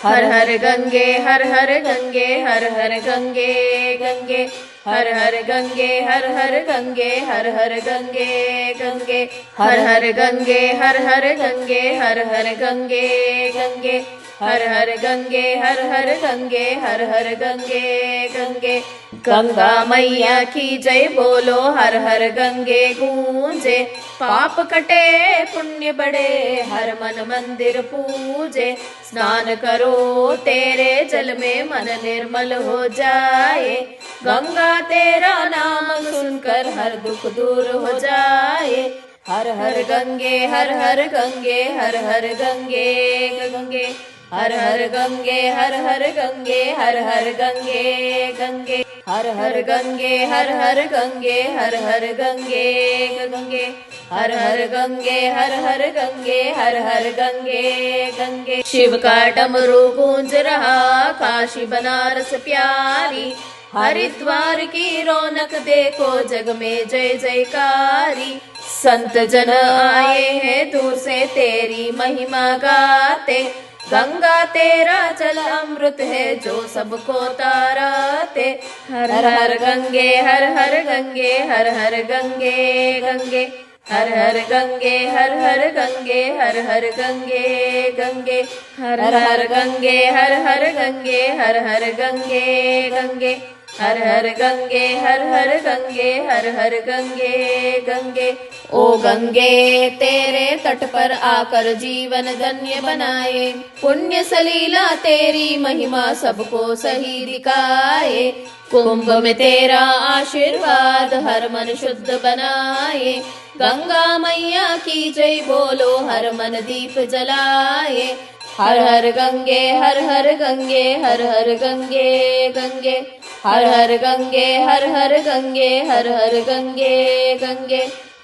हर हर गंगे हर हर गंगे हर हर गंगे गंगे हर हर गंगे हर हर गंगे हर हर गंगे गंगे हर हर गंगे हर हर गंगे हर हर गंगे गंगे हर हर गंगे हर हर गंगे हर हर गंगे गंगे गंगा मैया की जय बोलो हर हर गंगे गूंजे पाप कटे पुण्य बढ़े हर मन मंदिर पूजे स्नान करो तेरे जल में मन निर्मल हो जाए गंगा तेरा नाम सुनकर हर दुख दूर हो जाए हर हर गंगे हर हर गंगे हर हर गंगे गंगे हर हर गंगे हर हर गंगे हर हर गंगे गंगे हर हर गंगे हर हर गंगे हर हर गंगे गंगे हर हर गंगे हर हर गंगे हर हर गंगे गंगे शिव का डमरू गूंज रहा काशी बनारस प्यारी हरिद्वार की रौनक देखो जग में जय जयकारी संत जन आए हैं दूर से तेरी महिमा गाते गंगा तेरा जल अमृत है जो सबको ताराते हर हर गंगे हर हर गंगे हर हर गंगे गंगे हर हर गंगे हर हर गंगे हर हर गंगे गंगे हर हर गंगे हर हर गंगे हर हर गंगे गंगे हर हर गंगे हर हर गंगे हर हर गंगे गंगे ओ गंगे तेरे तट पर आकर जीवन धन्य बनाए पुण्य सलीला तेरी महिमा सबको सही दिखाए कुंभ में तेरा आशीर्वाद हर मन शुद्ध बनाए गंगा मैया की जय बोलो हर मन दीप जलाए हर हर गंगे हर हर गंगे हर हर गंगे गंगे हर हर गंगे हर हर गंगे हर हर गंगे गंगे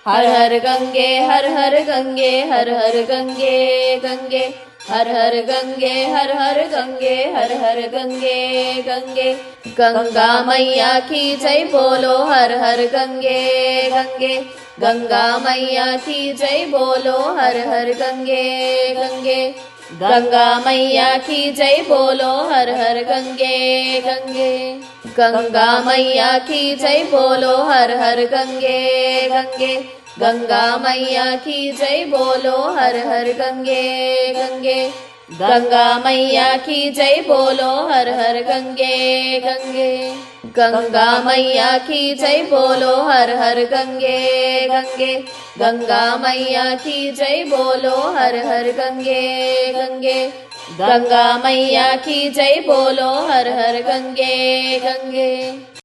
हर हर गंगे हर हर गंगे हर हर गंगे गंगे हर हर गंगे हर हर गंगे हर हर गंगे गंगे गंगा मैया की जय बोलो हर हर गंगे गंगे गंगा मैया की जय बोलो हर हर गंगे गंगे गंगा मैया की जय बोलो हर हर गंगे गंगे गंगा मैया की जय बोलो हर हर गंगे गंगे गंगा मैया की जय बोलो हर हर गंगे गंगे गंगा मैया की जय बोलो हर हर गंगे गंगे गंगा मैया की जय बोलो हर हर गंगे गंगे गंगा मैया की जय बोलो हर हर गंगे गंगे गंगा मैया की जय बोलो हर हर गंगे गंगे।